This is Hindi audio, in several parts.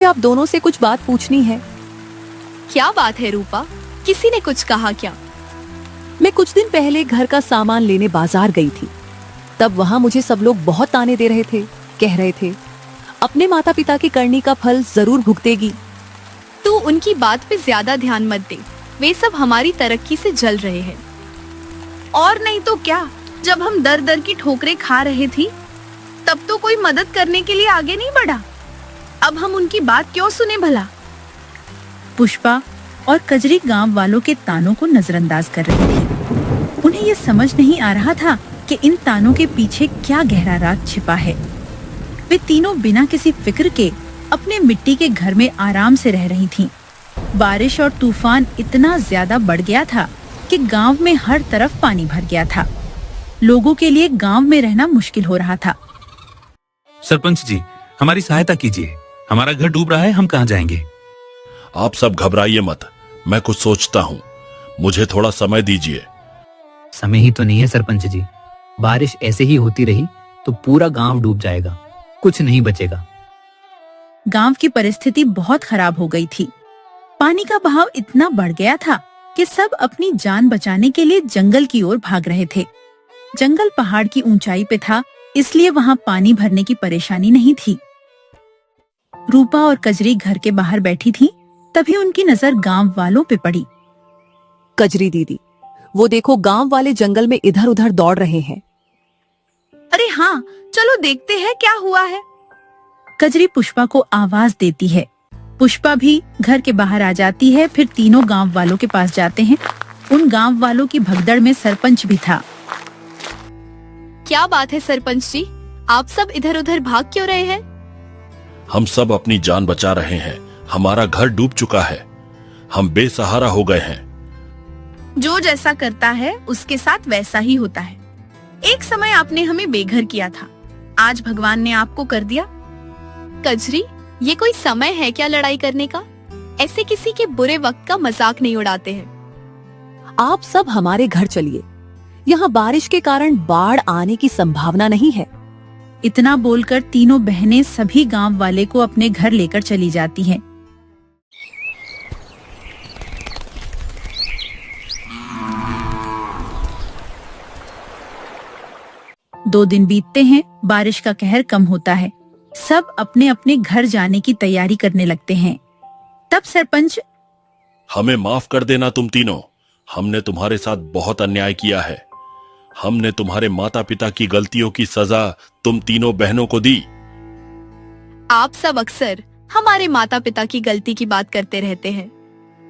आप दोनों से कुछ बात पूछनी है। क्या बात है रूपा, किसी ने कुछ कहा क्या? मैं कुछ दिन पहले घर का सामान लेने बाजार गई थी। तब वहां मुझे सब लोग बहुत ताने दे रहे थे, कह रहे थे अपने माता पिता की करनी का फल जरूर भुगतेगी। तू उनकी बात पे ज्यादा ध्यान मत दे, वे सब हमारी तरक्की से जल रहे हैं। और नहीं तो क्या, जब हम दर दर की ठोकरें खा रहे थी तब तो कोई मदद करने के लिए आगे नहीं बढ़ा। अब हम उनकी बात क्यों सुने भला? पुष्पा और कजरी गांव वालों के तानों को नजरअंदाज कर रही थी। उन्हें ये समझ नहीं आ रहा था कि इन तानों के पीछे क्या गहरा राज छिपा है। वे तीनों बिना किसी फिक्र के अपने मिट्टी के घर में आराम से रह रही थीं। बारिश और तूफान इतना ज्यादा बढ़ गया था कि गांव में हर तरफ पानी भर गया था। लोगों के लिए गांव में रहना मुश्किल हो रहा था। सरपंच जी, हमारी सहायता कीजिए, हमारा घर डूब रहा है, हम कहाँ जाएंगे? आप सब घबराइए मत, मैं कुछ सोचता हूँ, मुझे थोड़ा समय दीजिए। समय ही तो नहीं है सरपंच जी, बारिश ऐसे ही होती रही तो पूरा गांव डूब जाएगा, कुछ नहीं बचेगा। गांव की परिस्थिति बहुत खराब हो गई थी। पानी का बहाव इतना बढ़ गया था कि सब अपनी जान बचाने के लिए जंगल की ओर भाग रहे थे। जंगल पहाड़ की ऊंचाई पे था, इसलिए वहां पानी भरने की परेशानी नहीं थी। रूपा और कजरी घर के बाहर बैठी थी, तभी उनकी नजर गांव वालों पे पड़ी। कजरी दीदी, वो देखो गांव वाले जंगल में इधर उधर दौड़ रहे हैं। अरे हाँ, चलो देखते हैं क्या हुआ है। कजरी पुष्पा को आवाज देती है। पुष्पा भी घर के बाहर आ जाती है। फिर तीनों गांव वालों के पास जाते हैं। उन गांव वालों की भगदड़ में सरपंच भी था। क्या बात है सरपंच जी, आप सब इधर उधर भाग क्यों रहे हैं? हम सब अपनी जान बचा रहे हैं, हमारा घर डूब चुका है, हम बेसहारा हो गए हैं। जो जैसा करता है उसके साथ वैसा ही होता है। एक समय आपने हमें बेघर किया था, आज भगवान ने आपको कर दिया। कजरी, ये कोई समय है क्या लड़ाई करने का? ऐसे किसी के बुरे वक्त का मजाक नहीं उड़ाते हैं। आप सब हमारे घर चलिए, यहाँ बारिश के कारण बाढ़ आने की संभावना नहीं है। इतना बोलकर तीनों बहनें सभी गांव वाले को अपने घर लेकर चली जाती हैं। दो दिन बीतते हैं, बारिश का कहर कम होता है। सब अपने अपने घर जाने की तैयारी करने लगते हैं। तब सरपंच, हमें माफ कर देना तुम तीनों, हमने तुम्हारे साथ बहुत अन्याय किया है। हमने तुम्हारे माता पिता की गलतियों की सजा तुम तीनों बहनों को दी। आप सब अक्सर हमारे माता पिता की गलती की बात करते रहते हैं।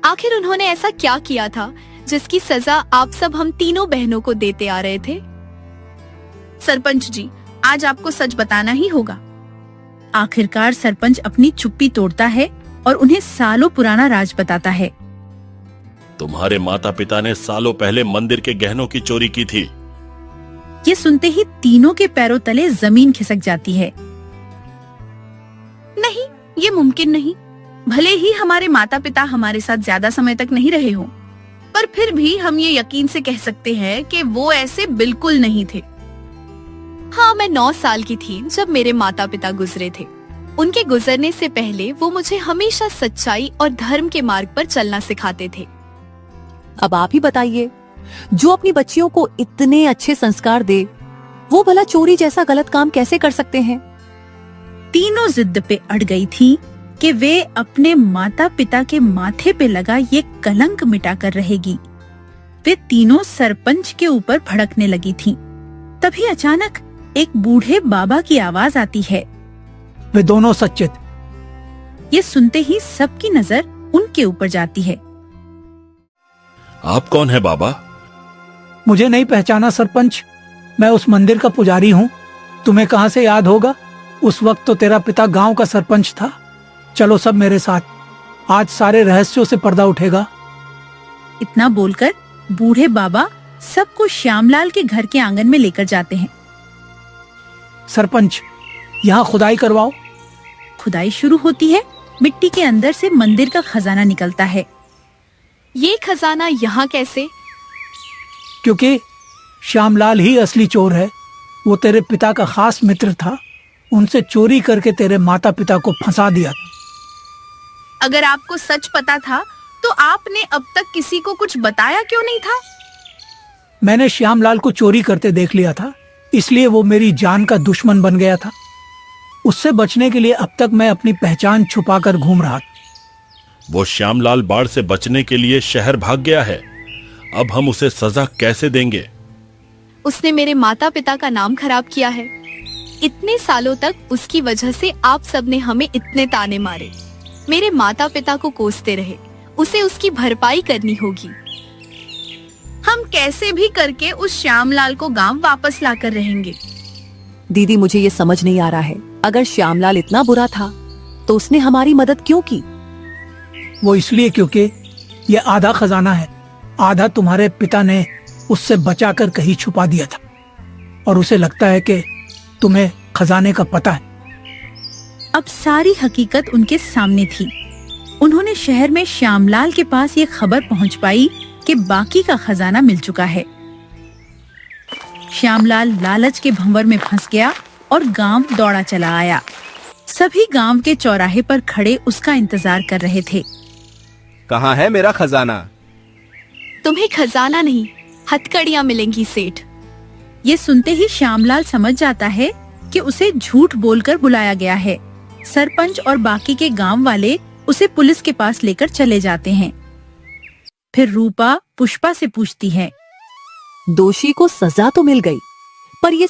आखिर उन्होंने ऐसा क्या किया था जिसकी सजा आप सब हम तीनों बहनों को देते आ रहे थे? सरपंच जी, आज आपको सच बताना ही होगा। आखिरकार सरपंच अपनी चुप्पी तोड़ता है और उन्हें सालों पुराना राज बताता है। तुम्हारे माता पिता ने सालों पहले मंदिर के गहनों की चोरी की थी। ये सुनते ही तीनों के पैरों तले जमीन खिसक जाती है। नहीं, ये मुमकिन नहीं। भले ही हमारे माता पिता हमारे साथ ज्यादा समय तक नहीं रहे हों, पर फिर भी हम ये यकीन से कह सकते हैं कि वो ऐसे बिल्कुल नहीं थे। हाँ, मैं 9 साल की थी जब मेरे माता पिता गुजरे थे। उनके गुजरने से पहले वो मुझे हमेशा सच्चाई और धर्म के मार्ग पर चलना सिखाते थे। अब आप ही बताइए, जो अपनी बच्चियों को इतने अच्छे संस्कार दे, वो भला चोरी जैसा गलत काम कैसे कर सकते हैं? तीनों जिद पे अड़ गई थी कि वे अपने माता पिता के माथे पे लगा ये कलंक मिटा कर रहेगी। वे तीनों सरपंच के ऊपर भड़कने लगी थीं। तभी अचानक एक बूढ़े बाबा की आवाज आती है। वे दोनों सच्चे थे। ये सुनते ही सबकी नजर उनके ऊपर जाती है। आप कौन है बाबा? मुझे नहीं पहचाना सरपंच, मैं उस मंदिर का पुजारी हूँ। तुम्हें कहाँ से याद होगा? उस वक्त तो तेरा पिता गांव का सरपंच था। चलो सब मेरे साथ, आज सारे रहस्यों से पर्दा उठेगा। इतना बोलकर बूढ़े बाबा सबको श्यामलाल के घर के आंगन में लेकर जाते हैं। सरपंच, यहाँ खुदाई करवाओ। खुदाई शुरू होती है। मिट्टी के अंदर से मंदिर का खजाना निकलता है। ये खजाना यहाँ कैसे? क्योंकि श्यामलाल ही असली चोर है। वो तेरे पिता का खास मित्र था, उनसे चोरी करके तेरे माता पिता को फंसा दिया। अगर आपको सच पता था तो आपने अब तक किसी को कुछ बताया क्यों नहीं था? मैंने श्यामलाल को चोरी करते देख लिया था, इसलिए वो मेरी जान का दुश्मन बन गया था। उससे बचने के लिए अब तक मैं अपनी पहचान छुपाकर घूम रहा था। वो श्यामलाल बाढ़ से बचने के लिए शहर भाग गया है। अब हम उसे सजा कैसे देंगे? उसने मेरे माता पिता का नाम खराब किया है। इतने सालों तक उसकी वजह से आप सबने हमें इतने ताने मारे, मेरे माता पिता को कोसते रहे। उसे उसकी भरपाई करनी होगी। हम कैसे भी करके उस श्यामलाल को गांव वापस लाकर रहेंगे। दीदी मुझे ये समझ नहीं आ रहा है, अगर श्यामलाल इतना बुरा था तो उसने हमारी मदद क्यों की? वो इसलिए क्योंकि ये आधा खजाना है, आधा तुम्हारे पिता ने उससे बचाकर कहीं छुपा दिया था और उसे लगता है कि तुम्हें खजाने का पता है। अब सारी हकीकत उनके सामने थी। उन्होंने शहर में श्यामलाल के पास ये खबर पहुंच पाई कि बाकी का खजाना मिल चुका है। श्यामलाल लालच के भंवर में फंस गया और गांव दौड़ा चला आया। सभी गांव के चौराहे पर खड़े उसका इंतजार कर रहे थे। कहाँ है मेरा खजाना? तुम्हें खजाना नहीं, हथकड़ियां मिलेंगी सेठ। ये सुनते ही श्यामलाल समझ जाता है कि उसे झूठ बोलकर बुलाया गया है। सरपंच और बाकी के गांव वाले उसे पुलिस के पास लेकर चले जाते हैं। फिर रूपा पुष्पा से पूछती है, दोषी को सजा तो मिल गई, पर ये